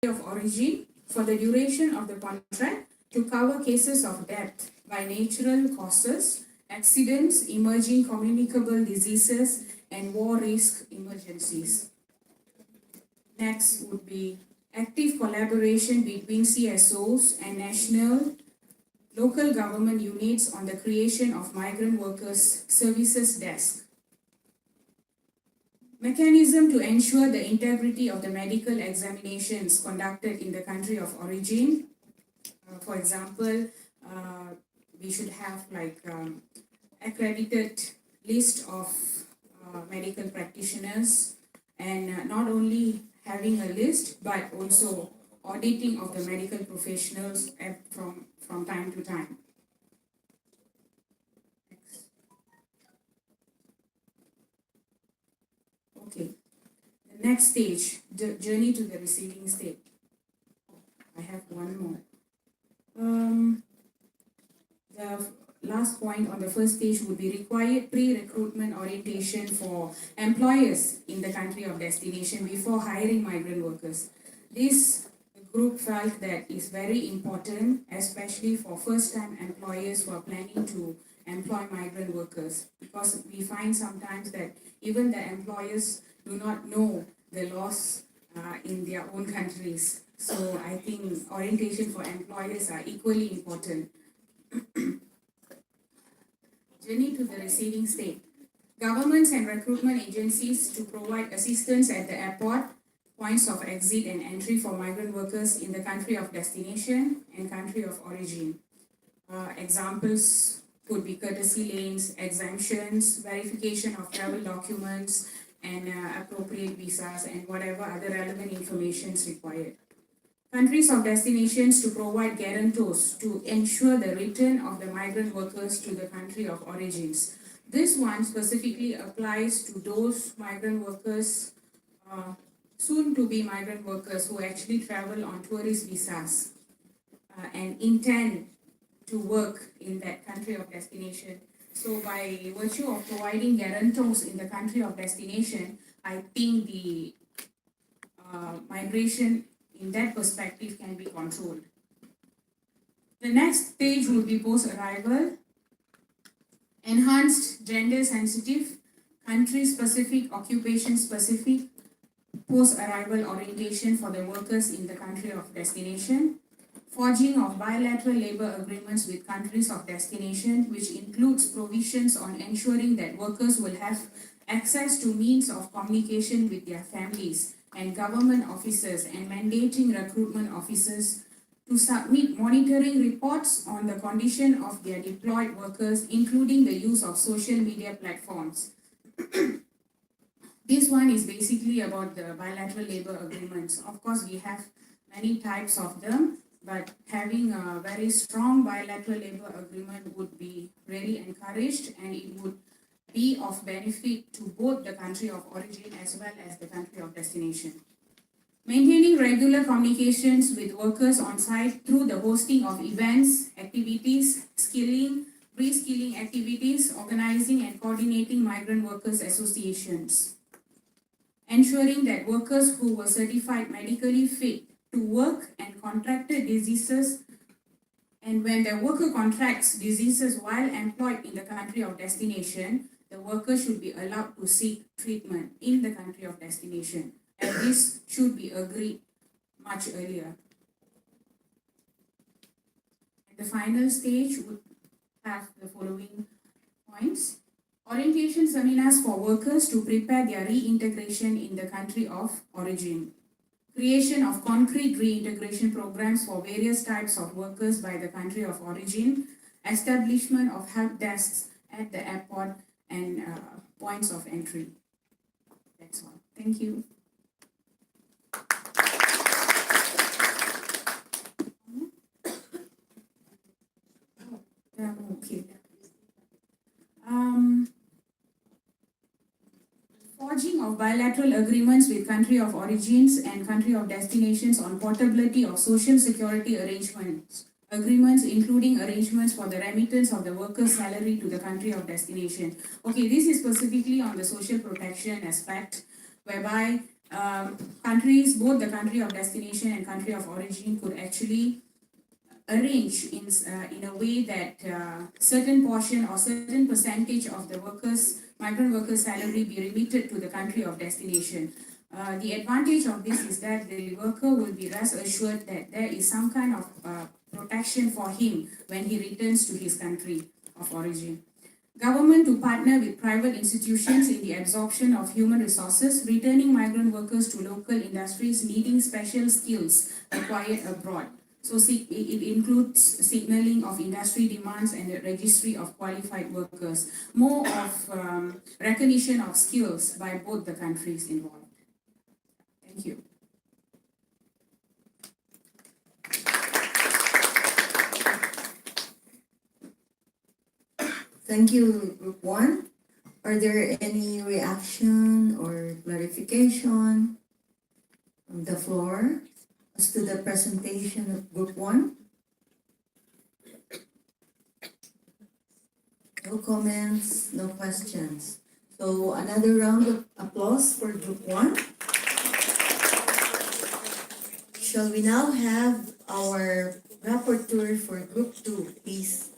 of origin for the duration of the contract to cover cases of death by natural causes, accidents, emerging communicable diseases, and war risk emergencies. Next would be active collaboration between CSOs and national local government units on the creation of migrant workers services desk. Mechanism to ensure the integrity of the medical examinations conducted in the country of origin. For example, we should have like accredited list of medical practitioners, and not only having a list but also auditing of the medical professionals from time to time. Okay, the next stage, the journey to the receiving state. I have one more. The last point on the first stage would be required pre-recruitment orientation for employers in the country of destination before hiring migrant workers. This group felt that is very important, especially for first-time employers who are planning to employ migrant workers, because we find sometimes that even the employers do not know the laws in their own countries. So I think orientation for employers are equally important. Journey to the receiving state. Governments and recruitment agencies to provide assistance at the airport, points of exit and entry for migrant workers in the country of destination and country of origin. Examples could be courtesy lanes, exemptions, verification of travel documents, and appropriate visas, and whatever other relevant information is required. Countries of destinations to provide guarantors to ensure the return of the migrant workers to the country of origins. This one specifically applies to those migrant workers, soon to be migrant workers who actually travel on tourist visas and intend to work in that country of destination. So by virtue of providing guarantors in the country of destination, I think the migration in that perspective can be controlled. The next stage would be post-arrival. Enhanced gender-sensitive, country-specific, occupation-specific, post-arrival orientation for the workers in the country of destination. Forging of bilateral labor agreements with countries of destination, which includes provisions on ensuring that workers will have access to means of communication with their families and government officers, and mandating recruitment officers to submit monitoring reports on the condition of their deployed workers, including the use of social media platforms. This one is basically about the bilateral labor agreements. Of course, we have many types of them, but having a very strong bilateral labor agreement would be really encouraged, and it would be of benefit to both the country of origin as well as the country of destination. Maintaining regular communications with workers on site through the hosting of events, activities, skilling, reskilling activities, organizing and coordinating migrant workers associations. Ensuring that workers who were certified medically fit to work and contracted diseases, and when the worker contracts diseases while employed in the country of destination, the worker should be allowed to seek treatment in the country of destination, and this should be agreed much earlier. And the final stage would have the following points. Orientation seminars for workers to prepare their reintegration in the country of origin. Creation of concrete reintegration programs for various types of workers by the country of origin. Establishment of help desks at the airport and points of entry. That's all. Thank you. Okay. Forging of bilateral agreements with country of origins and country of destinations on portability of social security arrangements. Agreements including arrangements for the remittance of the worker's salary to the country of destination. Okay, this is specifically on the social protection aspect, whereby countries, both the country of destination and country of origin, could actually arrange in a way that certain portion or certain percentage of the migrant workers' salary be remitted to the country of destination. The advantage of this is that the worker will be less assured that there is some kind of protection for him when he returns to his country of origin. Government to partner with private institutions in the absorption of human resources, returning migrant workers to local industries needing special skills acquired abroad. So it includes signaling of industry demands and the registry of qualified workers, more of recognition of skills by both the countries involved. Thank you. Thank you, Group 1. Are there any reaction or clarification on the floor as to the presentation of Group 1? No comments, no questions. So another round of applause for Group 1. Shall we now have our rapporteur for Group 2, please?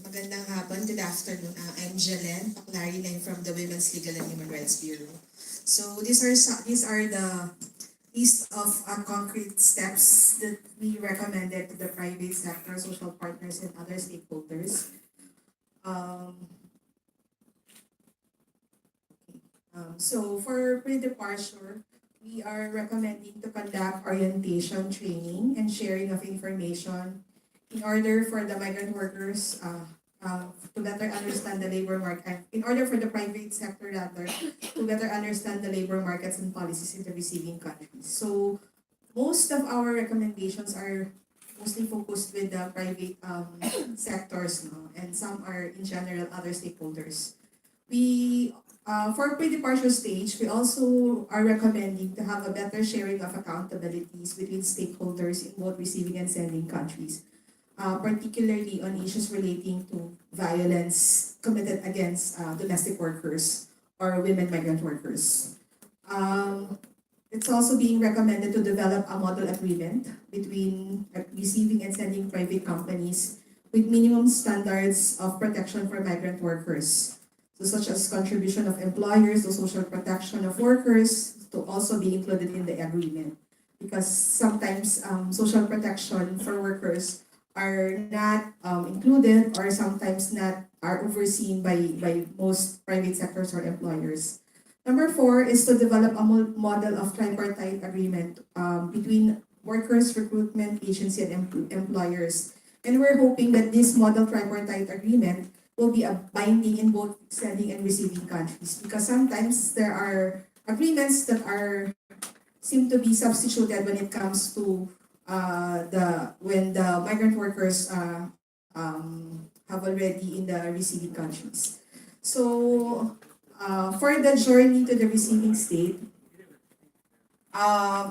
Magandang hapon, good afternoon. I'm Jalen Paklari from the Women's Legal and Human Rights Bureau. So these are the list of concrete steps that we recommended to the private sector, social partners, and other stakeholders. So for pre-departure, we are recommending to conduct orientation training and sharing of information in order for the migrant workers to better understand the labor market, in order for the private sector rather, to better understand the labor markets and policies in the receiving countries. So most of our recommendations are mostly focused with the private sectors, no? And some are in general other stakeholders. We for pre-departure stage, we also are recommending to have a better sharing of accountabilities between stakeholders in both receiving and sending countries, particularly on issues relating to violence committed against domestic workers or women migrant workers. It's also being recommended to develop a model agreement between receiving and sending private companies with minimum standards of protection for migrant workers. So such as contribution of employers to social protection of workers to also be included in the agreement. Because sometimes social protection for workers are not included or sometimes not are overseen by most private sectors or employers. Number 4 is to develop a model of tripartite agreement between workers, recruitment agency, and employers. And we're hoping that this model tripartite agreement will be a binding in both sending and receiving countries, because sometimes there are agreements that seem to be substituted when it comes to when the migrant workers have already in the receiving countries. So for the journey to the receiving state,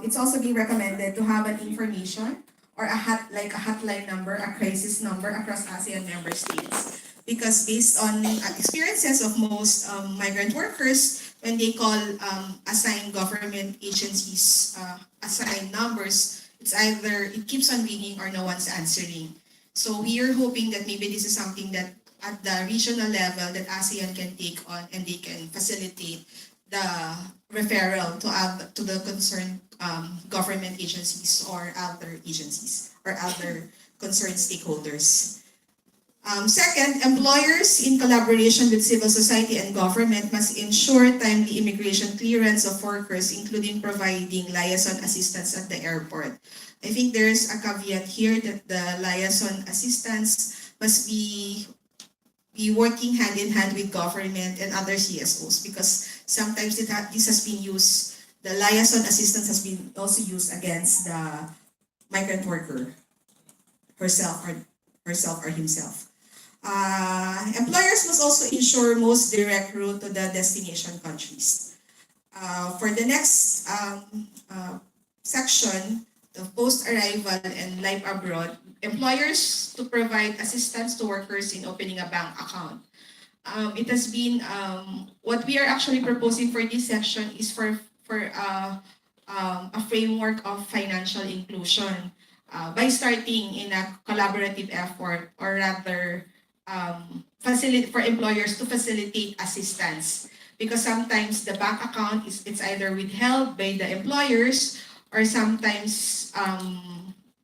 it's also being recommended to have an information or a hotline number, a crisis number across ASEAN member states. Because based on experiences of most migrant workers, when they call assigned government agencies assigned numbers, it's either it keeps on ringing or no one's answering. So we are hoping that maybe this is something that at the regional level that ASEAN can take on, and they can facilitate the referral to the concerned government agencies or other agencies or other concerned stakeholders. Second, employers in collaboration with civil society and government must ensure timely immigration clearance of workers, including providing liaison assistance at the airport. I think there's a caveat here that the liaison assistance must be working hand in hand with government and other CSOs, because sometimes this has been used the liaison assistance has been also used against the migrant worker herself or himself. Employers must also ensure most direct route to the destination countries. For the next section, the post-arrival and life abroad, employers to provide assistance to workers in opening a bank account. It has been, what we are actually proposing for this section is for a framework of financial inclusion by starting in a collaborative effort, or rather for employers to facilitate assistance, because sometimes the bank account it's either withheld by the employers, or sometimes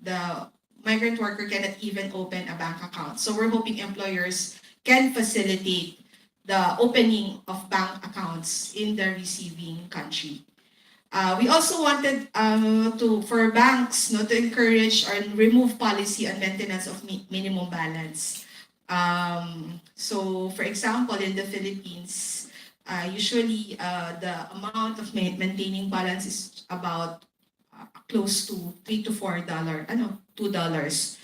the migrant worker cannot even open a bank account. So we're hoping employers can facilitate the opening of bank accounts in the receiving country. We also wanted for banks to encourage or remove policy on maintenance of minimum balance. So for example, in the Philippines, usually the amount of maintaining balance is about close to $3 to $4, $2.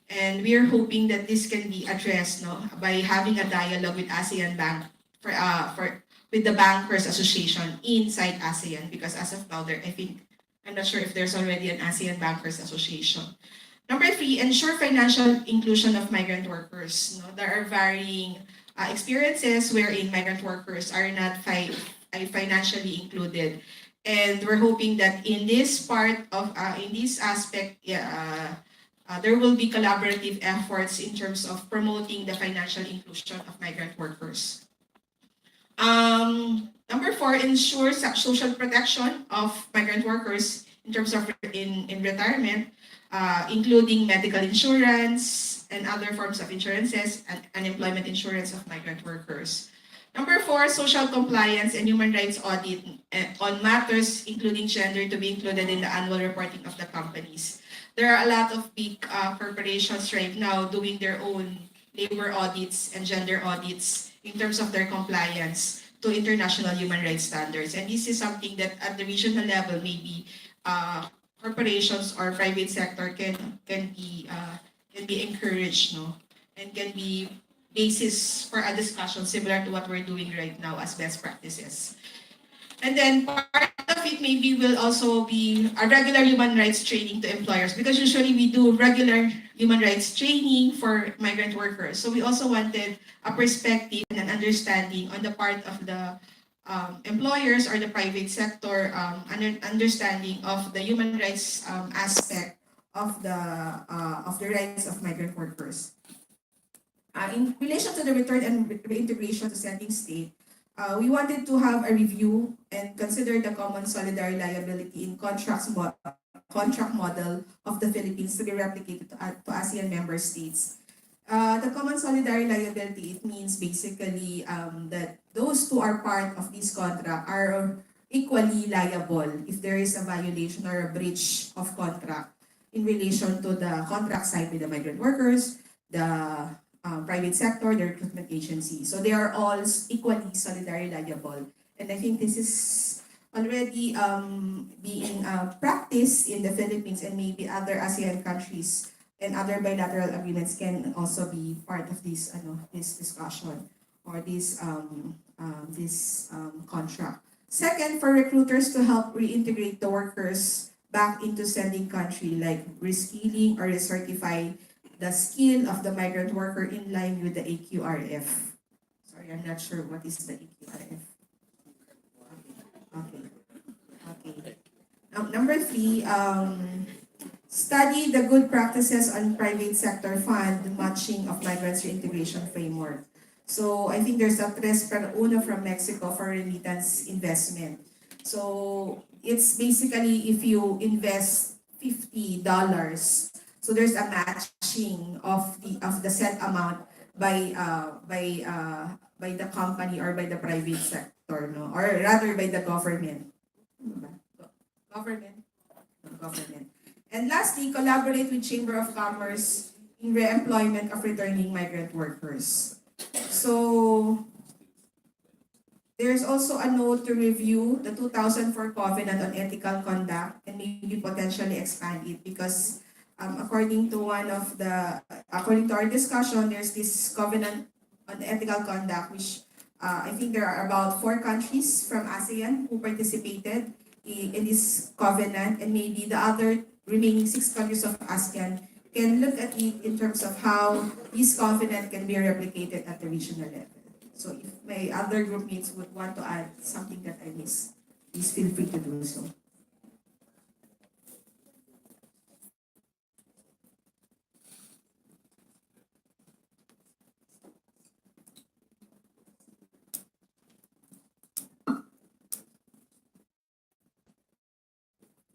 And we are hoping that this can be addressed by having a dialogue with ASEAN Bank with the Bankers Association inside ASEAN, because as of now I'm not sure if there's already an ASEAN Bankers Association. Number 3, ensure financial inclusion of migrant workers. There are varying experiences wherein migrant workers are not financially included. And we're hoping that in this aspect, there will be collaborative efforts in terms of promoting the financial inclusion of migrant workers. Number 4, ensure social protection of migrant workers in terms of in retirement, including medical insurance and other forms of insurances and unemployment insurance of migrant workers. Number 4, social compliance and human rights audit on matters including gender to be included in the annual reporting of the companies. There are a lot of big corporations right now doing their own labor audits and gender audits in terms of their compliance to international human rights standards. And this is something that at the regional level, maybe corporations or private sector can be encouraged, and can be basis for a discussion similar to what we're doing right now as best practices. And then part of it maybe will also be a regular human rights training to employers, because usually we do regular human rights training for migrant workers. So we also wanted a perspective and an understanding on the part of the employers or the private sector, an understanding of the human rights aspect of the rights of migrant workers. In relation to the return and reintegration to sending state, we wanted to have a review and consider the common solidary liability in contract model of the Philippines to be replicated to ASEAN member states. The common solidary liability, it means basically that those who are part of this contract are equally liable if there is a violation or a breach of contract in relation to the contract side with the migrant workers, the private sector, the recruitment agency. So they are all equally solidarily liable. And I think this is already being practiced in the Philippines, and maybe other ASEAN countries and other bilateral agreements can also be part of this this discussion or this contract. Second, for recruiters to help reintegrate the workers back into sending country, like reskilling or recertify the skill of the migrant worker in line with the AQRF. Sorry, I'm not sure what is the AQRF. Okay. Now, number 3, study the good practices on private sector fund matching of migrants reintegration framework. So I think there's a Tres per Uno from Mexico for remittance investment. So it's basically if you invest $50, so there's a matching of the set amount by the company or by the private sector, or rather by the government. Government. And lastly, collaborate with Chamber of Commerce in re-employment of returning migrant workers. So There's also a note to review the 2004 Covenant on Ethical Conduct and maybe potentially expand it because according to our discussion, there's this Covenant on Ethical Conduct, which I think there are about 4 countries from ASEAN who participated in this covenant, and maybe the other remaining 6 countries of ASEAN can look at it in terms of how this covenant can be replicated at the regional level. So if my other group mates would want to add something that I missed, please feel free to do so.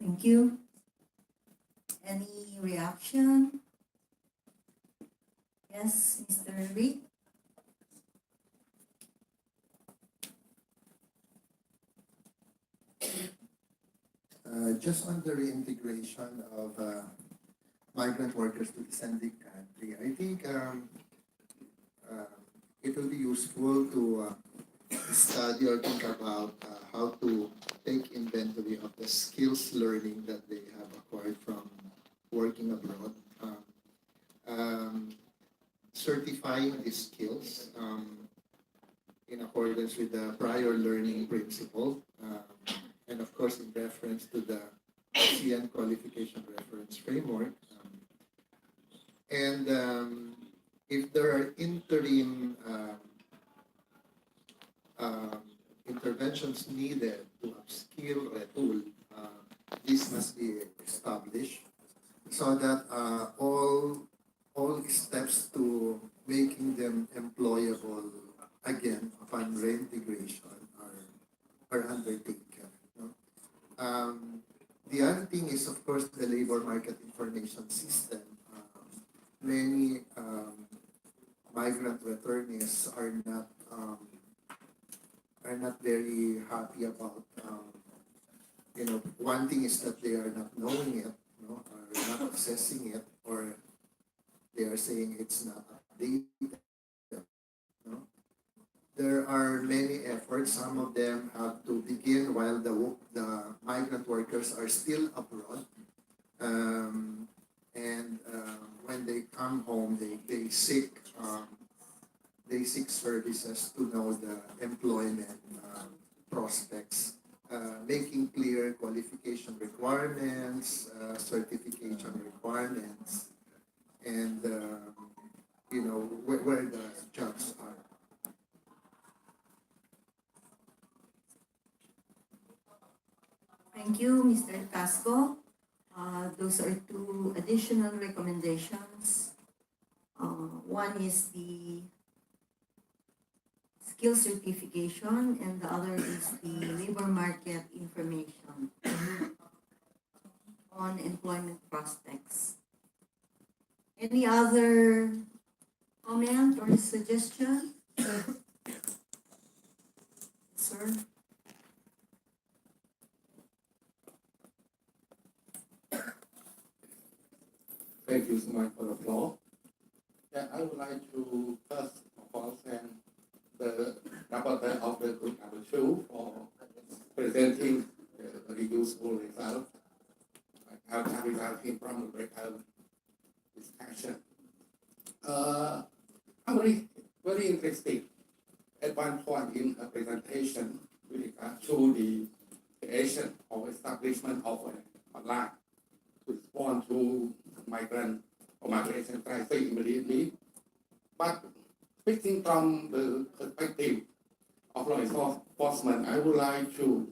Thank you. Any reaction? Yes, Mr. Rick? Just on the reintegration of migrant workers to the sending country, I think it will be useful to study or think about how to take inventory of the skills learning that they have acquired from working abroad. Certifying these skills in accordance with the prior learning principle, and of course in reference to the ASEAN qualification reference framework. And if there are interim interventions needed to upskill or retool, this must be established so that all steps to making them employable again upon reintegration are undertaken. No? The other thing is, of course, the labor market information system. Many migrant returnees are not very happy about. One thing is that they are not knowing it, are not accessing it, or they are saying it's not updated. No? There are many efforts. Some of them have to begin while the migrant workers are still abroad. And when they come home, they seek services to know the employment prospects, making clear qualification requirements, certification requirements, and where the jobs are. Thank you, Mr. Casco. Those are 2 additional recommendations. One is the skill certification, and the other is the labor market information on employment prospects. Any other comment or suggestion? Sir? Thank you so much for the floor. Yeah, I would like to first of all thank the rapporteur of the group number 2 for presenting the very useful result. Resulting from the discussion. I'm very interested at one point in her presentation with regard to the creation or establishment of an online to respond to migrant or migration crisis immediately. But speaking from the perspective of law enforcement, I would like to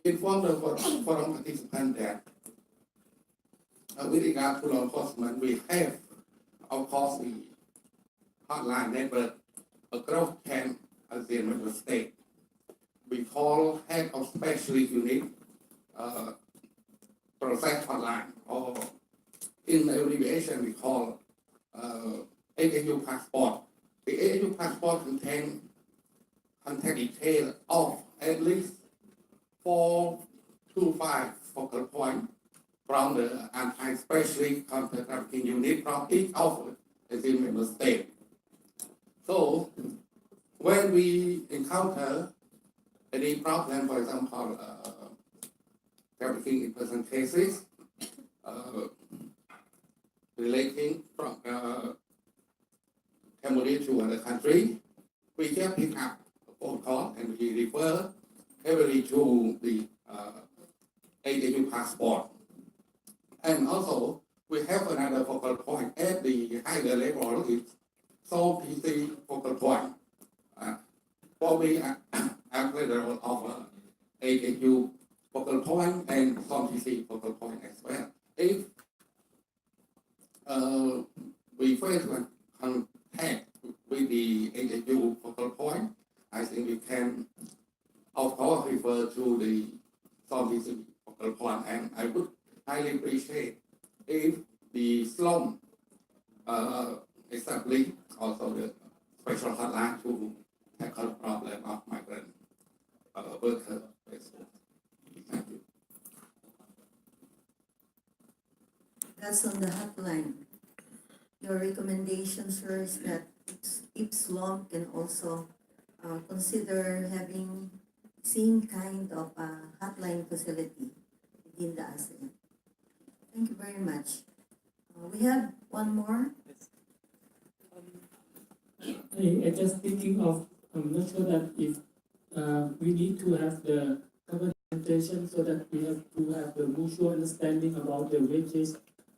inform the forum participants that with regard to law enforcement, we have, of course, the hotline network across 10 ASEAN member states. We call head of specialist unit process hotline, or in abbreviation we call AAU passport. The AAU passport contains contact details of at least 4 to 5 focal points from the anti-specialist counter-trafficking unit from each of the member states. So when we encounter any problem, for example, trafficking in person cases, relating from Cambodia to another country, we just pick up a phone call and we refer heavily to the AAU passport. And also, we have another focal point at the higher level, it's so PC focal point. For me, I'm the role of AAU focal point and some PC focal point as well. If we face contact with the AAU focal point, I think we can, of course, refer to the some focal point, and I would highly appreciate if the slum establish also the special hotline to tackle the problem of migrant workers. Thank you. That's on the hotline. Your recommendation, sir, is that IPSLOM can also consider having same kind of hotline facility within the ASEAN. Thank you very much. We have one more. I just thinking of, I'm not sure that if we need to have the documentation so that we have to have the mutual understanding about the wages,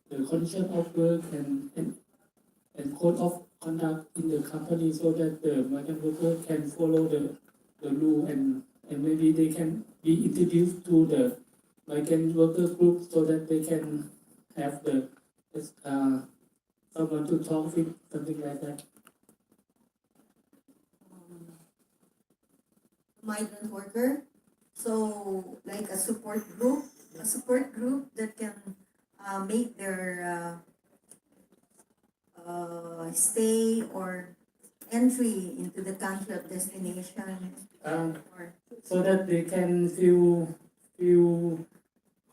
the condition of work and code of conduct in the company so that the migrant worker can follow the rule and maybe they can be introduced to the migrant worker group so that they can have the someone to talk with, something like that. Migrant worker. So like a support group that can make their stay or entry into the country of destination. Or So that they can feel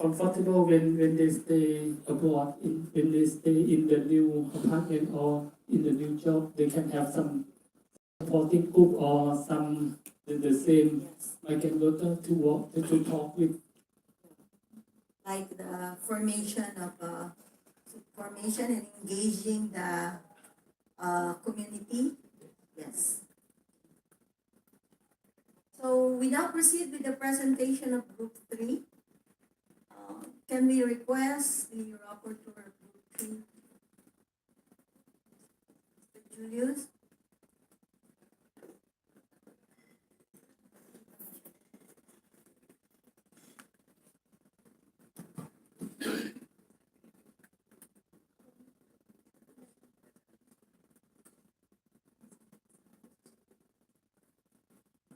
comfortable when they stay abroad, when they stay in the new apartment or in the new job, they can have some supporting group or some the same migrant worker to work to talk with. like the formation and engaging the community. Yes. So we now proceed with the presentation of Group 3. Can we request the rapporteur of Group 3, Mr. Julius?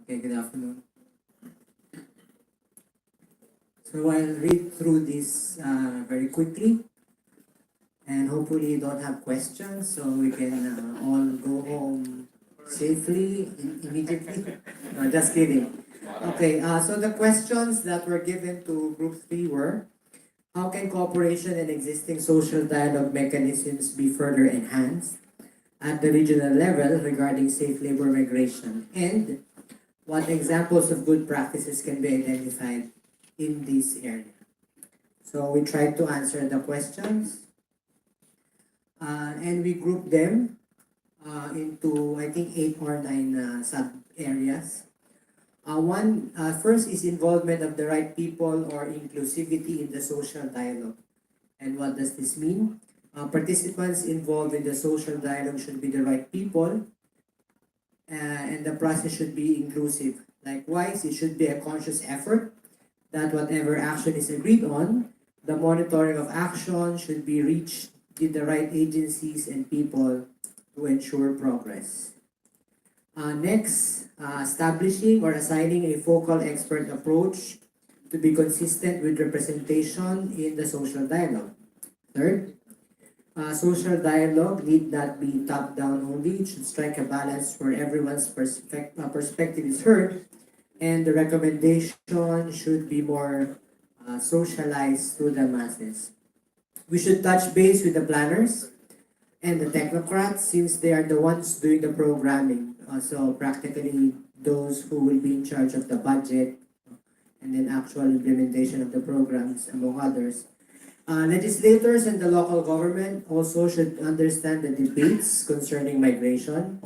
Okay, good afternoon. So I'll read through this very quickly, and hopefully you don't have questions, so we can all go home safely immediately. No, just kidding. Okay, so the questions that were given to Group 3 were, how can cooperation and existing social dialogue mechanisms be further enhanced at the regional level regarding safe labor migration? And what examples of good practices can be identified in this area? So we tried to answer the questions, and we grouped them into, I think, 8 or 9 sub areas. First is involvement of the right people or inclusivity in the social dialogue. And what does this mean? Participants involved in the social dialogue should be the right people, and the process should be inclusive. Likewise, it should be a conscious effort that whatever action is agreed on, the monitoring of action should be reached with the right agencies and people to ensure progress. Next, establishing or assigning a focal expert approach to be consistent with representation in the social dialogue. Third, social dialogue need not be top-down only. It should strike a balance where everyone's perspective is heard, and the recommendation should be more socialized to the masses. We should touch base with the planners and the technocrats since they are the ones doing the programming so practically those who will be in charge of the budget and then actual implementation of the programs, among others. Legislators and the local government also should understand the debates concerning migration.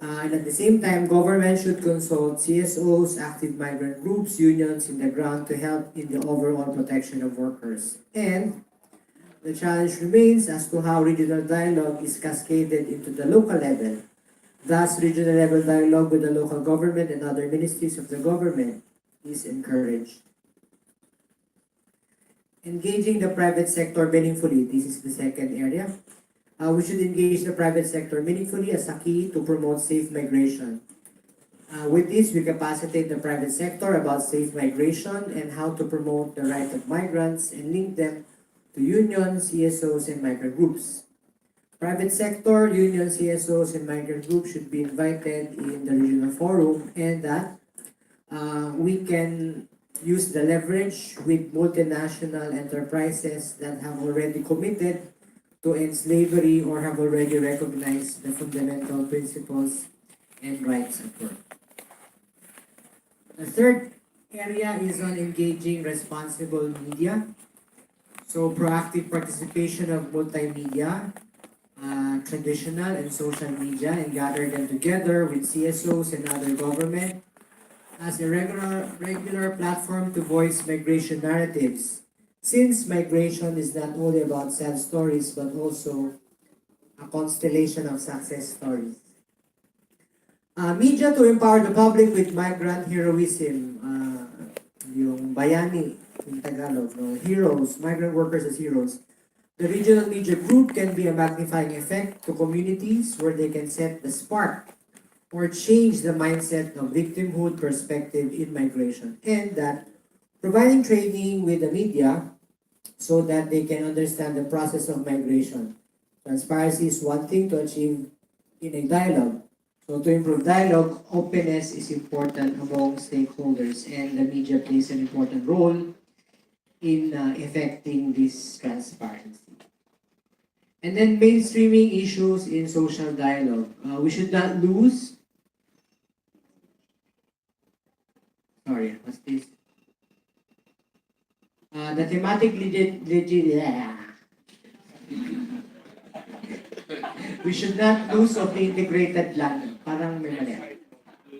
And at the same time, government should consult CSOs, active migrant groups, unions in the ground to help in the overall protection of workers. And the challenge remains as to how regional dialogue is cascaded into the local level. Thus, regional level dialogue with the local government and other ministries of the government is encouraged. Engaging the private sector meaningfully. This is the second area. We should engage the private sector meaningfully as a key to promote safe migration. With this, we capacitate the private sector about safe migration and how to promote the right of migrants and link them to unions, CSOs, and migrant groups. Private sector, unions, CSOs, and migrant groups should be invited in the regional forum, and that we can use the leverage with multinational enterprises that have already committed to end slavery or have already recognized the fundamental principles and rights of work. The third area is on engaging responsible media. So proactive participation of multimedia, traditional and social media, and gather them together with CSOs and other government as a regular platform to voice migration narratives. Since migration is not only about sad stories but also a constellation of success stories. Media to empower the public with migrant heroism, yung bayani in Tagalog, no? Heroes, migrant workers as heroes. The regional media group can be a magnifying effect to communities where they can set the spark or change the mindset of victimhood perspective in migration, and that providing training with the media so that they can understand the process of migration. Transparency is one thing to achieve in a dialogue. So to improve dialogue, openness is important among stakeholders, and the media plays an important role in effecting this transparency. And then mainstreaming issues in social dialogue. We should not lose. Sorry, what's this? The thematic we should not lose of the integrated plan. Parang may mali.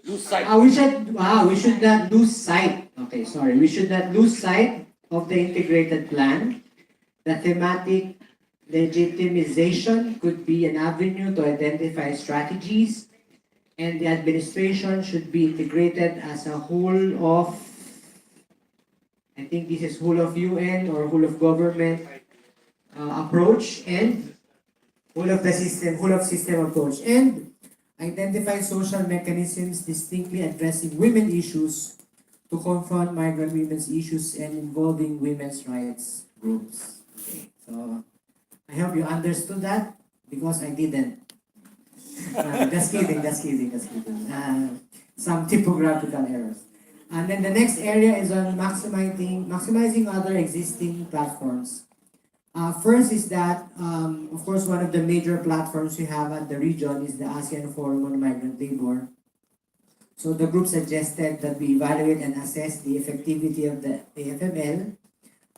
Lose sight. We should not lose sight. Okay, sorry. We should not lose sight of the integrated plan. The thematic legitimization could be an avenue to identify strategies, and the administration should be integrated as a whole of, I think this is whole of UN or whole of government approach, and whole of system approach, and identify social mechanisms distinctly addressing women issues to confront migrant women's issues and involving women's rights groups. Okay, so I hope you understood that because I didn't. Just kidding. Some typographical errors. And then the next area is on maximizing other existing platforms. First is that, of course, one of the major platforms we have at the region is the ASEAN Forum on Migrant Labor. So the group suggested that we evaluate and assess the effectivity of the AFML,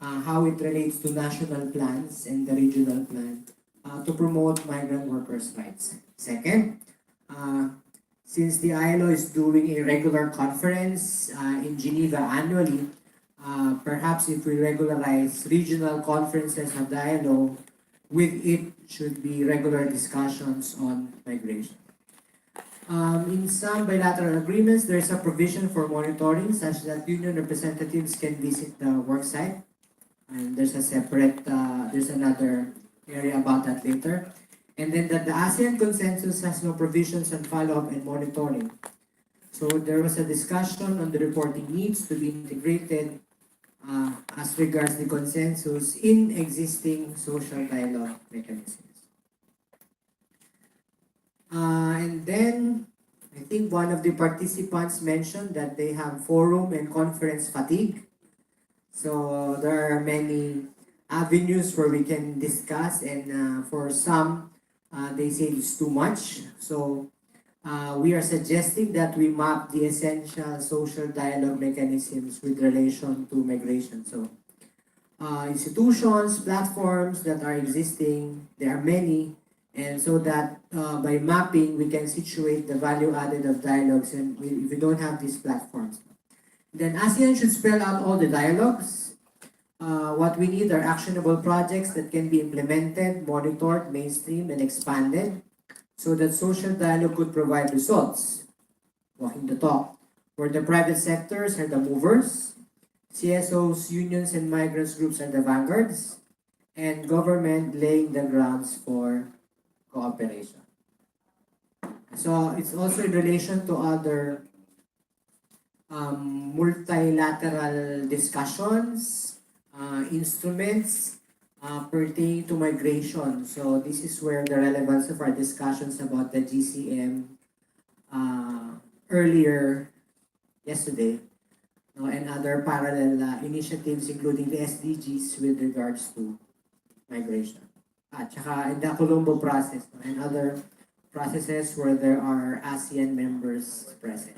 how it relates to national plans and the regional plan to promote migrant workers' rights. Second, since the ILO is doing a regular conference in Geneva annually, perhaps if we regularize regional conferences of the ILO, with it should be regular discussions on migration. In some bilateral agreements, there is a provision for monitoring such that union representatives can visit the worksite. And there's a separate, there's another area about that later. And then that the ASEAN consensus has no provisions on follow-up and monitoring. So there was a discussion on the reporting needs to be integrated as regards the consensus in existing social dialogue mechanisms. And then I think one of the participants mentioned that they have forum and conference fatigue. So there are many avenues where we can discuss, and for some, they say it's too much. So we are suggesting that we map the essential social dialogue mechanisms with relation to migration. So, institutions, platforms that are existing, there are many, and so that by mapping, we can situate the value added of dialogues, and if we don't have these platforms. Then ASEAN should spell out all the dialogues. What we need are actionable projects that can be implemented, monitored, mainstreamed, and expanded so that social dialogue could provide results, walking the talk, where the private sectors are the movers, CSOs, unions, and migrants groups are the vanguards, and government laying the grounds for cooperation. So it's also in relation to other multilateral discussions, instruments pertaining to migration. So this is where the relevance of our discussions about the GCM earlier yesterday, no, and other parallel initiatives including the SDGs with regards to migration. At saka in the Colombo process, no, and other processes where there are ASEAN members present.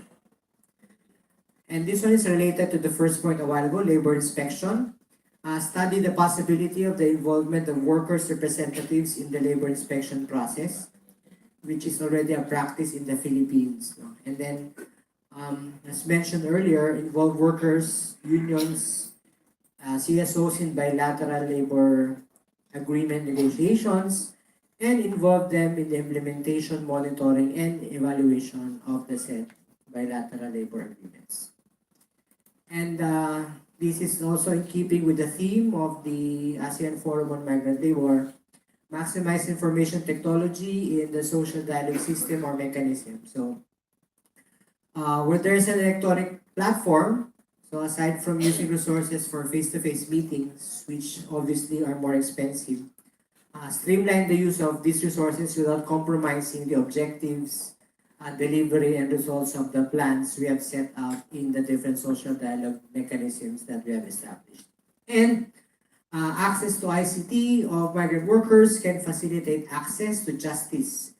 And this one is related to the first point a while ago, labor inspection. Study the possibility of the involvement of workers' representatives in the labor inspection process, which is already a practice in the Philippines. No? And then, as mentioned earlier, involve workers, unions, CSOs in bilateral labor agreement negotiations, and involve them in the implementation, monitoring, and evaluation of the said bilateral labor agreements. And this is also in keeping with the theme of the ASEAN Forum on Migrant Labor, maximize information technology in the social dialogue system or mechanism. So, where there is an electronic platform, so aside from using resources for face-to-face meetings, which obviously are more expensive, streamline the use of these resources without compromising the objectives, delivery, and results of the plans we have set out in the different social dialogue mechanisms that we have established. And access to ICT of migrant workers can facilitate access to justice.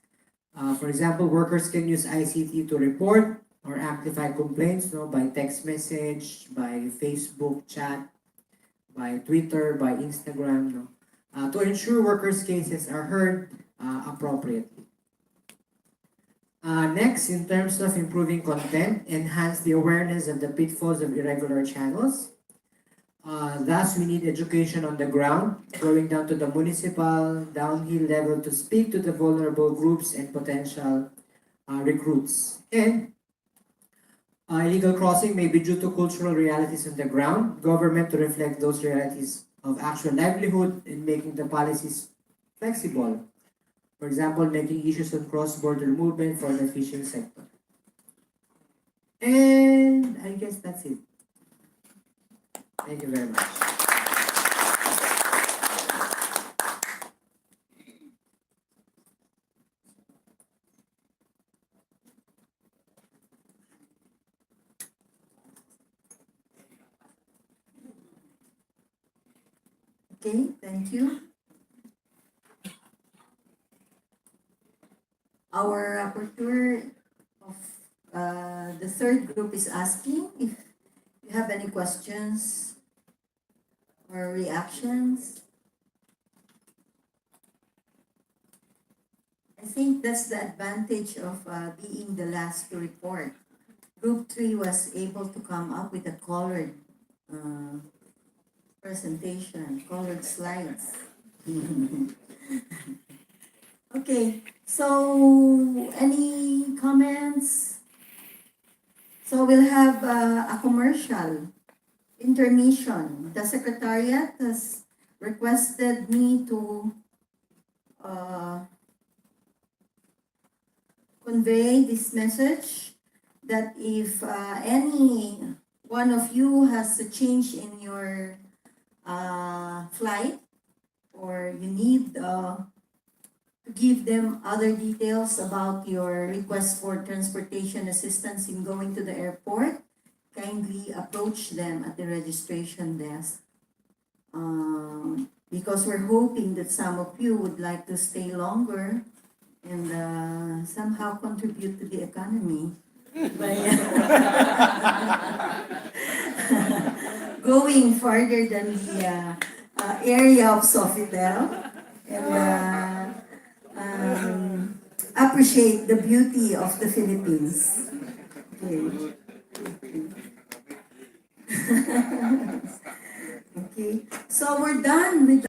For example, workers can use ICT to report or amplify complaints, no, by text message, by Facebook chat, by Twitter, by Instagram, no, to ensure workers' cases are heard appropriately. Next, in terms of improving content, enhance the awareness of the pitfalls of irregular channels. Thus, we need education on the ground, going down to the municipal, downhill level to speak to the vulnerable groups and potential recruits. And illegal crossing may be due to cultural realities on the ground, government to reflect those realities of actual livelihood and making the policies flexible. For example, making issues of cross-border movement for the fishing sector. And I guess that's it. Thank you very much. Okay, thank you. Our rapporteur of the third group is asking if you have any questions or reactions. I think that's the advantage of being the last to report. Group 3 was able to come up with a colored presentation, colored slides. Okay, so any comments? So we'll have a commercial intermission. The Secretariat has requested me to convey this message that if any one of you has a change in your flight, or you need to give them other details about your request for transportation assistance in going to the airport, kindly approach them at the registration desk. Because we're hoping that some of you would like to stay longer and somehow contribute to the economy by going farther than the area of Sofitel and appreciate the beauty of the Philippines. Okay. Okay, so we're done with